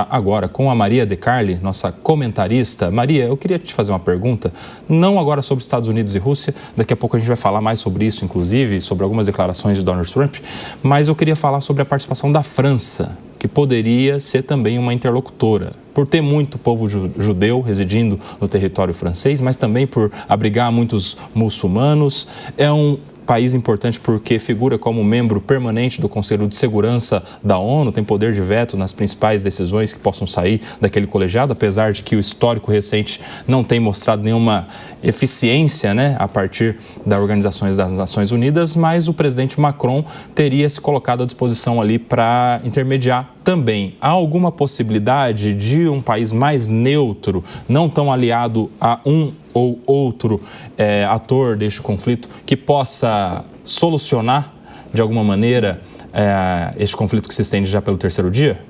Agora com a Maria De Carli, nossa comentarista. Maria, eu queria te fazer uma pergunta, não agora sobre Estados Unidos e Rússia, daqui a pouco a gente vai falar mais sobre isso, inclusive, sobre algumas declarações de Donald Trump, mas eu queria falar sobre a participação da França, que poderia ser também uma interlocutora, por ter muito povo judeu residindo no território francês, mas também por abrigar muitos muçulmanos. É um país importante porque figura como membro permanente do Conselho de Segurança da ONU, tem poder de veto nas principais decisões que possam sair daquele colegiado, apesar de que o histórico recente não tem mostrado nenhuma eficiência, né, a partir das organizações das Nações Unidas, mas o presidente Macron teria se colocado à disposição ali para intermediar também. Há alguma possibilidade de um país mais neutro, não tão aliado a um ou outro ator deste conflito, que possa solucionar, de alguma maneira, este conflito que se estende já pelo terceiro dia?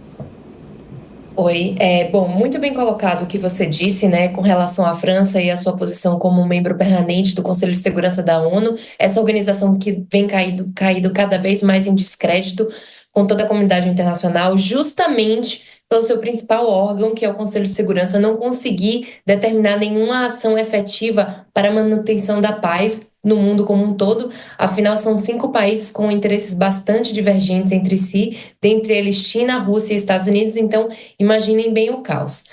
Oi, bom, muito bem colocado o que você disse, né, com relação à França e a sua posição como membro permanente do Conselho de Segurança da ONU, essa organização que vem caído cada vez mais em descrédito com toda a comunidade internacional, justamente pelo seu principal órgão, que é o Conselho de Segurança, não conseguir determinar nenhuma ação efetiva para a manutenção da paz no mundo como um todo. Afinal, são 5 países com interesses bastante divergentes entre si, dentre eles China, Rússia e Estados Unidos, então imaginem bem o caos.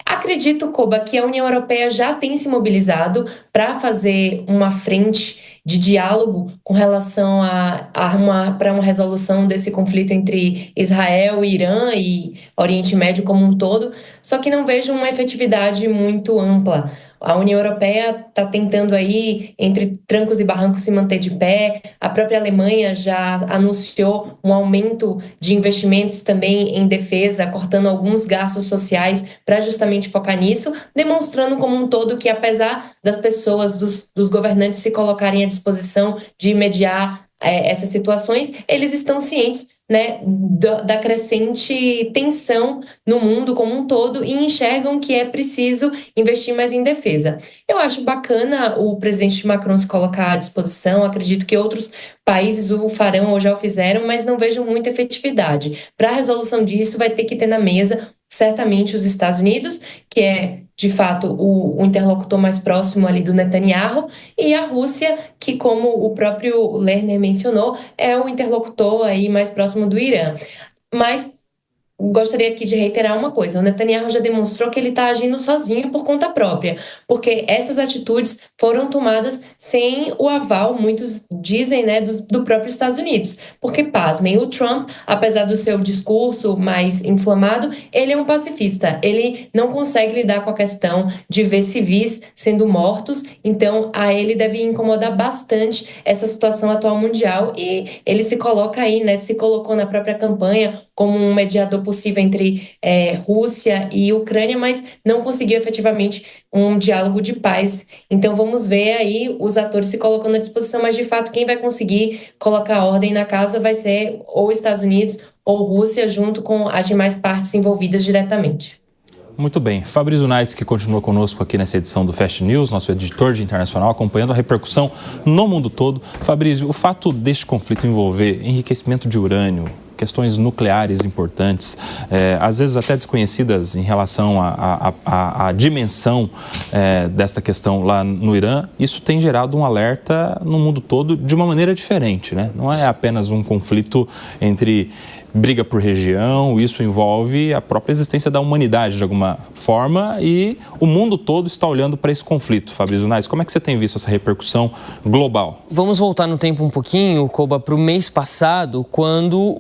Acredito, Koba, que a União Europeia já tem se mobilizado para fazer uma frente de diálogo com relação para uma resolução desse conflito entre Israel, Irã e Oriente Médio como um todo, só que não vejo uma efetividade muito ampla. A União Europeia está tentando aí, entre trancos e barrancos, se manter de pé. A própria Alemanha já anunciou um aumento de investimentos também em defesa, cortando alguns gastos sociais para justamente focar nisso, demonstrando como um todo que, apesar das pessoas, dos governantes se colocarem à disposição de mediar essas situações, eles estão cientes, né, da crescente tensão no mundo como um todo e enxergam que é preciso investir mais em defesa. Eu acho bacana o presidente Macron se colocar à disposição, acredito que outros países o farão ou já o fizeram, mas não vejo muita efetividade. Para a resolução disso, vai ter que ter na mesa certamente os Estados Unidos, que é, de fato, o interlocutor mais próximo ali do Netanyahu, e a Rússia, que, como o próprio Lerner mencionou, é o interlocutor aí mais próximo do Irã. Mas gostaria aqui de reiterar uma coisa: o Netanyahu já demonstrou que ele está agindo sozinho por conta própria, porque essas atitudes foram tomadas sem o aval, muitos dizem, né, do próprio Estados Unidos. Porque, pasmem, o Trump, apesar do seu discurso mais inflamado, ele é um pacifista, ele não consegue lidar com a questão de ver civis sendo mortos, então a ele deve incomodar bastante essa situação atual mundial, e ele se coloca aí, né, se colocou na própria campanha como um mediador possível entre Rússia e Ucrânia, mas não conseguiu efetivamente um diálogo de paz. Então vamos ver aí os atores se colocando à disposição, mas de fato quem vai conseguir colocar ordem na casa vai ser ou Estados Unidos ou Rússia, junto com as demais partes envolvidas diretamente. Muito bem. Fabrício Naes, que continua conosco aqui nessa edição do Fast News, nosso editor de internacional, acompanhando a repercussão no mundo todo. Fabrício, o fato deste conflito envolver enriquecimento de urânio, questões nucleares importantes, às vezes até desconhecidas em relação à dimensão desta questão lá no Irã, isso tem gerado um alerta no mundo todo de uma maneira diferente, né? Não é apenas um conflito entre briga por região, isso envolve a própria existência da humanidade de alguma forma, e o mundo todo está olhando para esse conflito. Fabrício Naes, como é que você tem visto essa repercussão global? Vamos voltar no tempo um pouquinho, Koba, para o mês passado, quando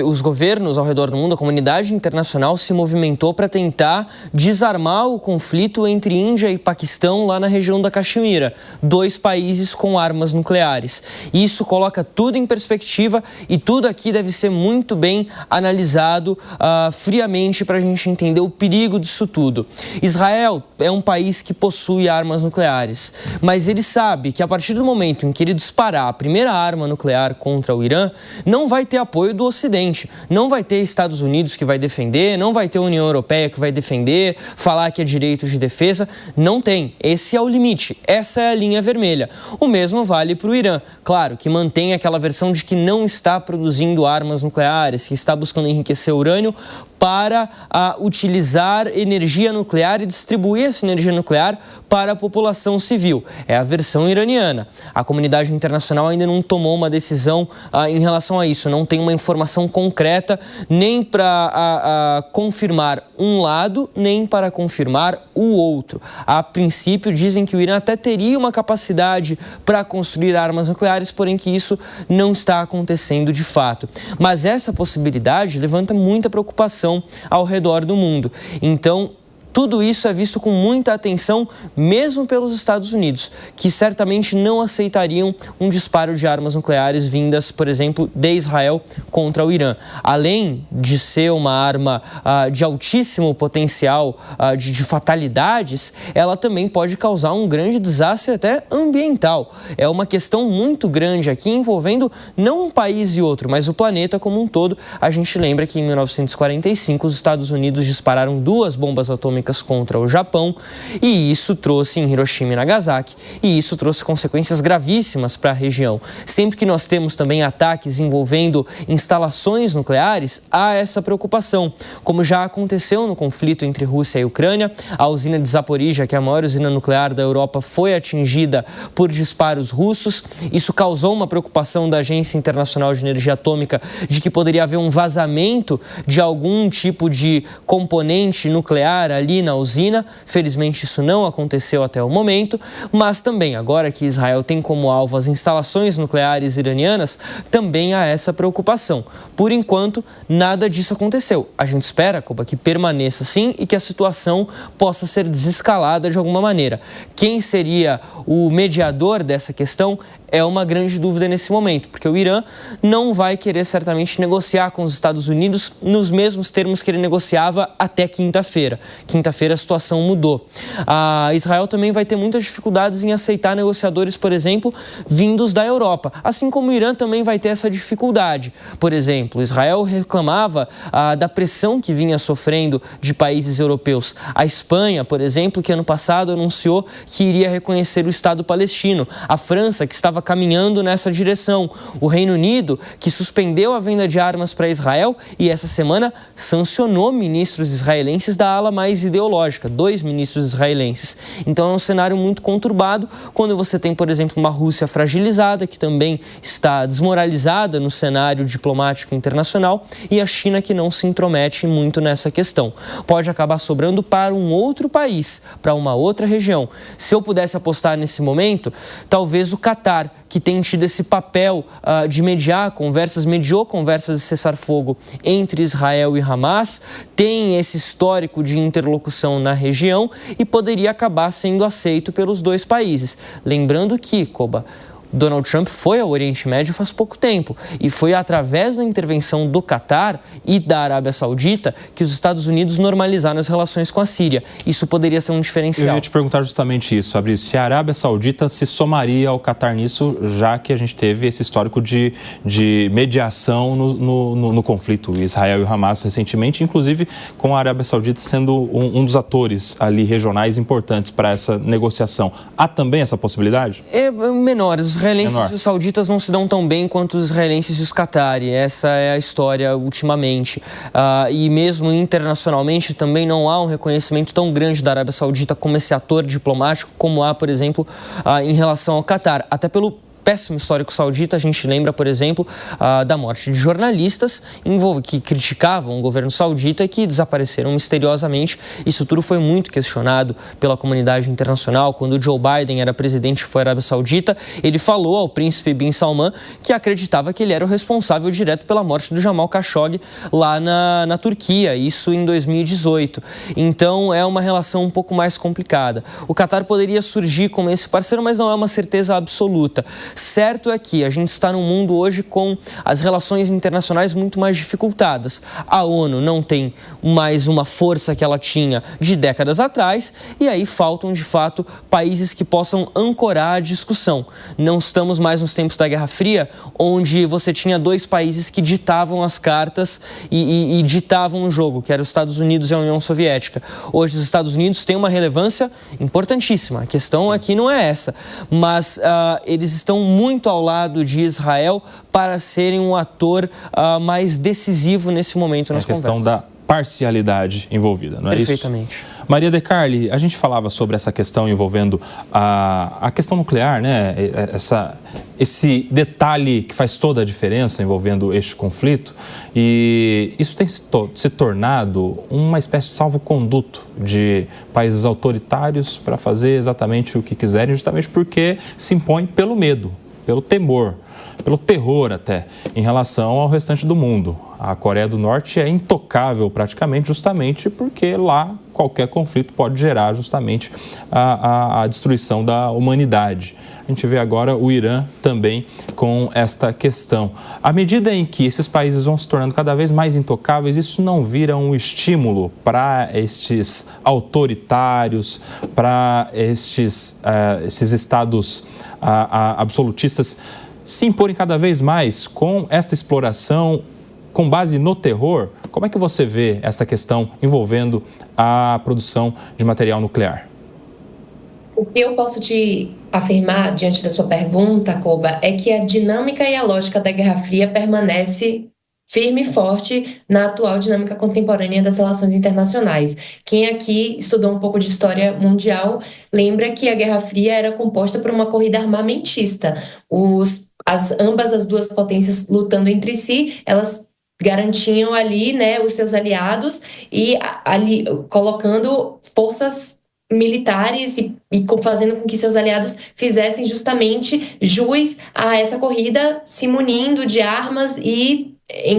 os governos ao redor do mundo, a comunidade internacional se movimentou para tentar desarmar o conflito entre Índia e Paquistão lá na região da Caxemira, 2 países com armas nucleares. Isso coloca tudo em perspectiva e tudo aqui deve ser muito bem analisado friamente para a gente entender o perigo disso tudo. Israel é um país que possui armas nucleares, mas ele sabe que a partir do momento em que ele disparar a primeira arma nuclear contra o Irã, não vai ter apoio do Ocidente, não vai ter Estados Unidos que vai defender, não vai ter União Europeia que vai defender, falar que é direito de defesa, não tem. Esse é o limite, essa é a linha vermelha. O mesmo vale para o Irã, claro, que mantém aquela versão de que não está produzindo armas nucleares, que está buscando enriquecer urânio para utilizar energia nuclear e distribuir essa energia nuclear para a população civil. É a versão iraniana. A comunidade internacional ainda não tomou uma decisão em relação a isso, não tem uma informação concreta nem para confirmar um lado, nem para confirmar o outro. A princípio, dizem que o Irã até teria uma capacidade para construir armas nucleares, porém que isso não está acontecendo de fato. Mas essa possibilidade levanta muita preocupação ao redor do mundo. Então, tudo isso é visto com muita atenção, mesmo pelos Estados Unidos, que certamente não aceitariam um disparo de armas nucleares vindas, por exemplo, de Israel contra o Irã. Além de ser uma arma de altíssimo potencial de fatalidades, ela também pode causar um grande desastre até ambiental. É uma questão muito grande aqui, envolvendo não um país e outro, mas o planeta como um todo. A gente lembra que em 1945 os Estados Unidos dispararam 2 bombas atômicas contra o Japão, e isso trouxe em Hiroshima e Nagasaki, e isso trouxe consequências gravíssimas para a região. Sempre que nós temos também ataques envolvendo instalações nucleares, há essa preocupação, como já aconteceu no conflito entre Rússia e Ucrânia. A usina de Zaporizhia, que é a maior usina nuclear da Europa, foi atingida por disparos russos. Isso causou uma preocupação da Agência Internacional de Energia Atômica de que poderia haver um vazamento de algum tipo de componente nuclear ali na usina. Felizmente isso não aconteceu até o momento, mas também agora que Israel tem como alvo as instalações nucleares iranianas, também há essa preocupação. Por enquanto, nada disso aconteceu. A gente espera, Koba, que permaneça assim e que a situação possa ser desescalada de alguma maneira. Quem seria o mediador dessa questão é uma grande dúvida nesse momento, porque o Irã não vai querer certamente negociar com os Estados Unidos nos mesmos termos que ele negociava até quinta-feira. Quinta-feira a situação mudou. Israel também vai ter muitas dificuldades em aceitar negociadores, por exemplo, vindos da Europa, assim como o Irã também vai ter essa dificuldade. Por exemplo, Israel reclamava da pressão que vinha sofrendo de países europeus. A Espanha, por exemplo, que ano passado anunciou que iria reconhecer o Estado palestino. A França, que estava caminhando nessa direção. O Reino Unido, que suspendeu a venda de armas para Israel e essa semana sancionou ministros israelenses da ala mais ideológica, 2 ministros israelenses. Então é um cenário muito conturbado quando você tem, por exemplo, uma Rússia fragilizada, que também está desmoralizada no cenário diplomático internacional, e a China, que não se intromete muito nessa questão. Pode acabar sobrando para um outro país, para uma outra região. Se eu pudesse apostar nesse momento, talvez o Catar, que tem tido esse papel de mediou conversas de cessar-fogo entre Israel e Hamas, tem esse histórico de interlocução na região e poderia acabar sendo aceito pelos 2 países. Lembrando que, Koba, Donald Trump foi ao Oriente Médio faz pouco tempo e foi através da intervenção do Catar e da Arábia Saudita que os Estados Unidos normalizaram as relações com a Síria. Isso poderia ser um diferencial. Eu ia te perguntar justamente isso, Fabrício, se a Arábia Saudita se somaria ao Catar nisso, já que a gente teve esse histórico de mediação no conflito Israel e Hamas recentemente, inclusive com a Arábia Saudita sendo um dos atores ali regionais importantes para essa negociação. Há também essa possibilidade? É menor. Os israelenses e os sauditas não se dão tão bem quanto os israelenses e os Qatari. Essa é a história ultimamente. E mesmo internacionalmente também não há um reconhecimento tão grande da Arábia Saudita como esse ator diplomático, como há, por exemplo, em relação ao Catar. Até pelo péssimo histórico saudita, a gente lembra, por exemplo, da morte de jornalistas que criticavam o governo saudita e que desapareceram misteriosamente. Isso tudo foi muito questionado pela comunidade internacional. Quando Joe Biden era presidente e foi à Arábia Saudita, ele falou ao príncipe Bin Salman que acreditava que ele era o responsável direto pela morte do Jamal Khashoggi lá na Turquia, isso em 2018. Então é uma relação um pouco mais complicada. O Catar poderia surgir como esse parceiro, mas não é uma certeza absoluta. Certo é que a gente está num mundo hoje com as relações internacionais muito mais dificultadas. A ONU não tem mais uma força que ela tinha de décadas atrás e aí faltam, de fato, países que possam ancorar a discussão. Não estamos mais nos tempos da Guerra Fria, onde você tinha 2 países que ditavam as cartas e ditavam o jogo, que eram os Estados Unidos e a União Soviética. Hoje os Estados Unidos têm uma relevância importantíssima. A questão aqui não é essa, mas eles estão muito ao lado de Israel para serem um ator mais decisivo nesse momento nas conversas. A questão da parcialidade envolvida, não é isso? Perfeitamente. Maria De Carli, a gente falava sobre essa questão envolvendo a questão nuclear, né? Esse detalhe que faz toda a diferença envolvendo este conflito, e isso tem se tornado uma espécie de salvo-conduto de países autoritários para fazer exatamente o que quiserem, justamente porque se impõe pelo medo, pelo temor, pelo terror até, em relação ao restante do mundo. A Coreia do Norte é intocável praticamente, justamente porque lá qualquer conflito pode gerar justamente a destruição da humanidade. A gente vê agora o Irã também com esta questão. À medida em que esses países vão se tornando cada vez mais intocáveis, isso não vira um estímulo para estes autoritários, para esses estados absolutistas se imporem cada vez mais com esta exploração com base no terror? Como é que você vê essa questão envolvendo a produção de material nuclear? O que eu posso te afirmar diante da sua pergunta, Koba, é que a dinâmica e a lógica da Guerra Fria permanece firme e forte na atual dinâmica contemporânea das relações internacionais. Quem aqui estudou um pouco de história mundial lembra que a Guerra Fria era composta por uma corrida armamentista. Ambas as duas potências lutando entre si, elas garantiam ali, né, os seus aliados e ali colocando forças militares e fazendo com que seus aliados fizessem justamente jus a essa corrida, se munindo de armas e,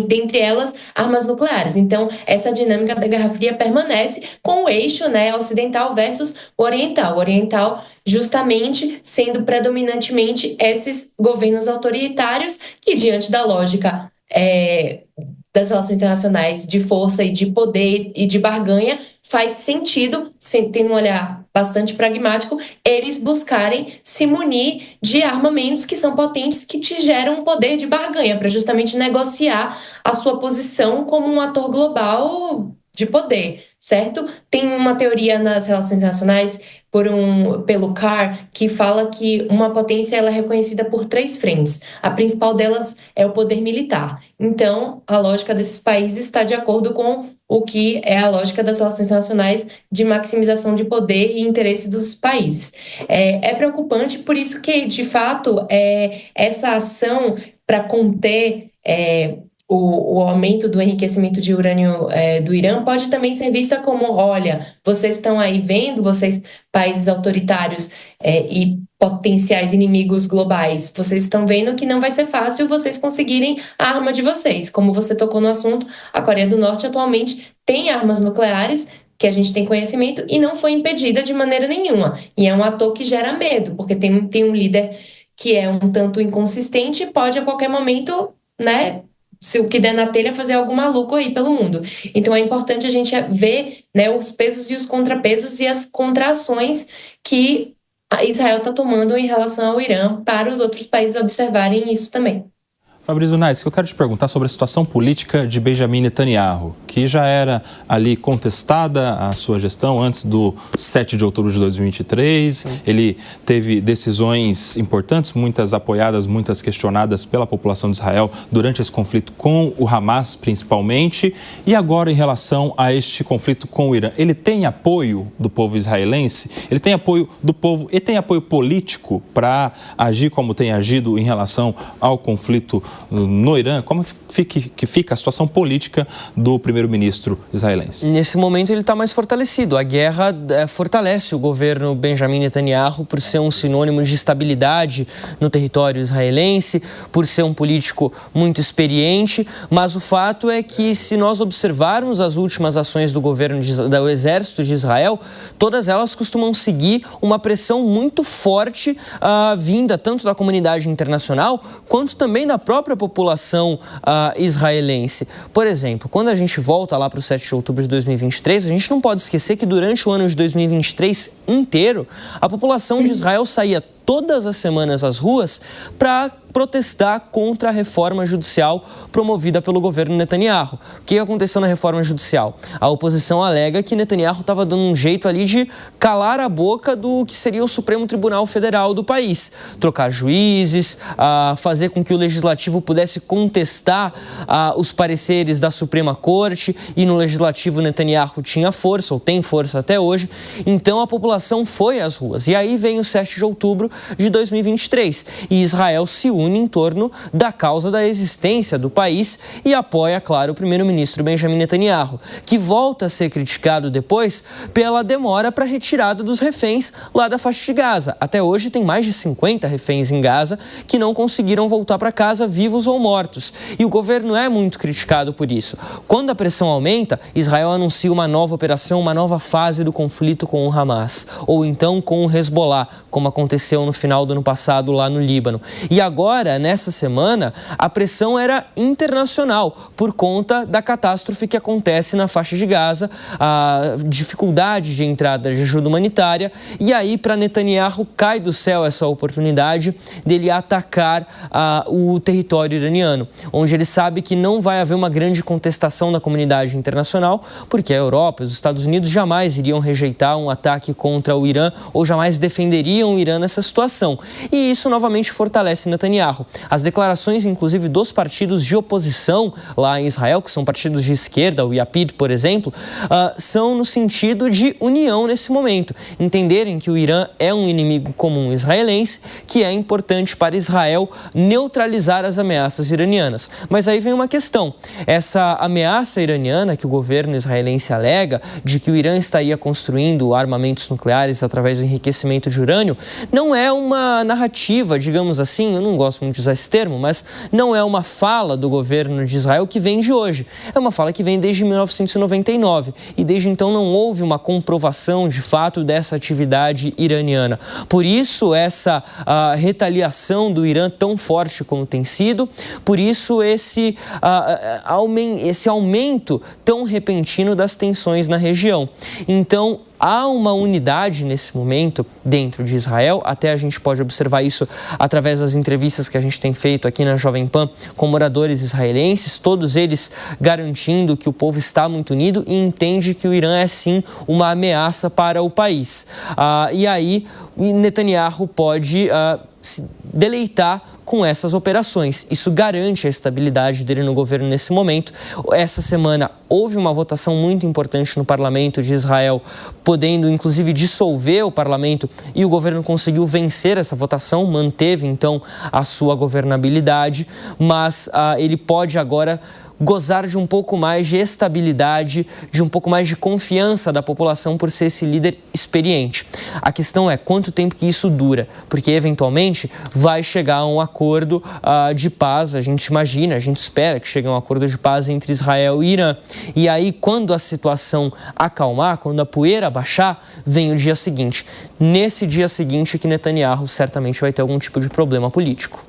dentre elas, armas nucleares. Então, essa dinâmica da Guerra Fria permanece com o eixo, né, ocidental versus o oriental. O oriental justamente sendo predominantemente esses governos autoritários que, diante da lógica das relações internacionais de força e de poder e de barganha, faz sentido, tendo um olhar bastante pragmático, eles buscarem se munir de armamentos que são potentes, que te geram um poder de barganha, para justamente negociar a sua posição como um ator global de poder, certo? Tem uma teoria nas relações internacionais pelo Carr, que fala que uma potência ela é reconhecida por 3 frentes. A principal delas é o poder militar. Então, a lógica desses países está de acordo com o que é a lógica das relações internacionais de maximização de poder e interesse dos países. É preocupante, por isso que, de fato, essa ação para conter o aumento do enriquecimento de urânio do Irã pode também ser vista como, olha, vocês estão aí vendo, vocês, países autoritários e potenciais inimigos globais, vocês estão vendo que não vai ser fácil vocês conseguirem a arma de vocês. Como você tocou no assunto, a Coreia do Norte atualmente tem armas nucleares, que a gente tem conhecimento, e não foi impedida de maneira nenhuma. E é um ator que gera medo, porque tem um líder que é um tanto inconsistente e pode a qualquer momento, né, se o que der na telha, fazer algo maluco aí pelo mundo. Então é importante a gente ver, né, os pesos e os contrapesos e as contrações que Israel está tomando em relação ao Irã, para os outros países observarem isso também. Fabrício Nais, eu quero te perguntar sobre a situação política de Benjamin Netanyahu, que já era ali contestada a sua gestão antes do 7 de outubro de 2023. Sim. Ele teve decisões importantes, muitas apoiadas, muitas questionadas pela população de Israel durante esse conflito com o Hamas, principalmente. E agora, em relação a este conflito com o Irã, ele tem apoio do povo israelense? Ele tem apoio do povo e tem apoio político para agir como tem agido em relação ao conflito no Irã? Como que fica a situação política do primeiro-ministro israelense? Nesse momento ele está mais fortalecido. A guerra fortalece o governo Benjamin Netanyahu por ser um sinônimo de estabilidade no território israelense, por ser um político muito experiente, mas o fato é que, se nós observarmos as últimas ações do governo do exército de Israel, todas elas costumam seguir uma pressão muito forte vinda tanto da comunidade internacional quanto também da própria população israelense. Por exemplo, quando a gente volta lá para o 7 de outubro de 2023, a gente não pode esquecer que durante o ano de 2023 inteiro, a população de Israel saía todas as semanas às ruas para protestar contra a reforma judicial promovida pelo governo Netanyahu. O que aconteceu na reforma judicial? A oposição alega que Netanyahu estava dando um jeito ali de calar a boca do que seria o Supremo Tribunal Federal do país. Trocar juízes, fazer com que o Legislativo pudesse contestar os pareceres da Suprema Corte, e no Legislativo Netanyahu tinha força, ou tem força até hoje. Então a população foi às ruas. E aí vem o 7 de outubro de 2023 e Israel se une em torno da causa da existência do país e apoia, claro, o primeiro-ministro Benjamin Netanyahu, que volta a ser criticado depois pela demora para a retirada dos reféns lá da faixa de Gaza. Até hoje tem mais de 50 reféns em Gaza que não conseguiram voltar para casa vivos ou mortos. E o governo é muito criticado por isso. Quando a pressão aumenta, Israel anuncia uma nova operação, uma nova fase do conflito com o Hamas, ou então com o Hezbollah, como aconteceu no final do ano passado lá no Líbano. E agora, nessa semana, a pressão era internacional por conta da catástrofe que acontece na faixa de Gaza, a dificuldade de entrada de ajuda humanitária, e aí para Netanyahu cai do céu essa oportunidade dele atacar o território iraniano, onde ele sabe que não vai haver uma grande contestação da comunidade internacional, porque a Europa e os Estados Unidos jamais iriam rejeitar um ataque contra o Irã ou jamais defenderiam o Irã nessa situação. E isso novamente fortalece Netanyahu. As declarações, inclusive, dos partidos de oposição lá em Israel, que são partidos de esquerda, o Yapid, por exemplo, são no sentido de união nesse momento. Entenderem que o Irã é um inimigo comum israelense, que é importante para Israel neutralizar as ameaças iranianas. Mas aí vem uma questão. Essa ameaça iraniana que o governo israelense alega, de que o Irã estaria construindo armamentos nucleares através do enriquecimento de urânio, não é uma narrativa, digamos assim, eu não gosto muito de usar esse termo, mas não é uma fala do governo de Israel que vem de hoje. É uma fala que vem desde 1999 e desde então não houve uma comprovação de fato dessa atividade iraniana. Por isso essa retaliação do Irã tão forte como tem sido, por isso esse aumento tão repentino das tensões na região. Então, há uma unidade nesse momento dentro de Israel, até a gente pode observar isso através das entrevistas que a gente tem feito aqui na Jovem Pan com moradores israelenses, todos eles garantindo que o povo está muito unido e entende que o Irã é sim uma ameaça para o país. E aí Netanyahu pode se deleitar com essas operações. Isso garante a estabilidade dele no governo nesse momento. Essa semana houve uma votação muito importante no parlamento de Israel, podendo inclusive dissolver o parlamento, e o governo conseguiu vencer essa votação, manteve então a sua governabilidade, mas ele pode agora gozar de um pouco mais de estabilidade, de um pouco mais de confiança da população por ser esse líder experiente. A questão é quanto tempo que isso dura, porque eventualmente vai chegar a um acordo de paz, a gente imagina, a gente espera que chegue a um acordo de paz entre Israel e Irã. E aí, quando a situação acalmar, quando a poeira baixar, vem o dia seguinte. Nesse dia seguinte que Netanyahu certamente vai ter algum tipo de problema político.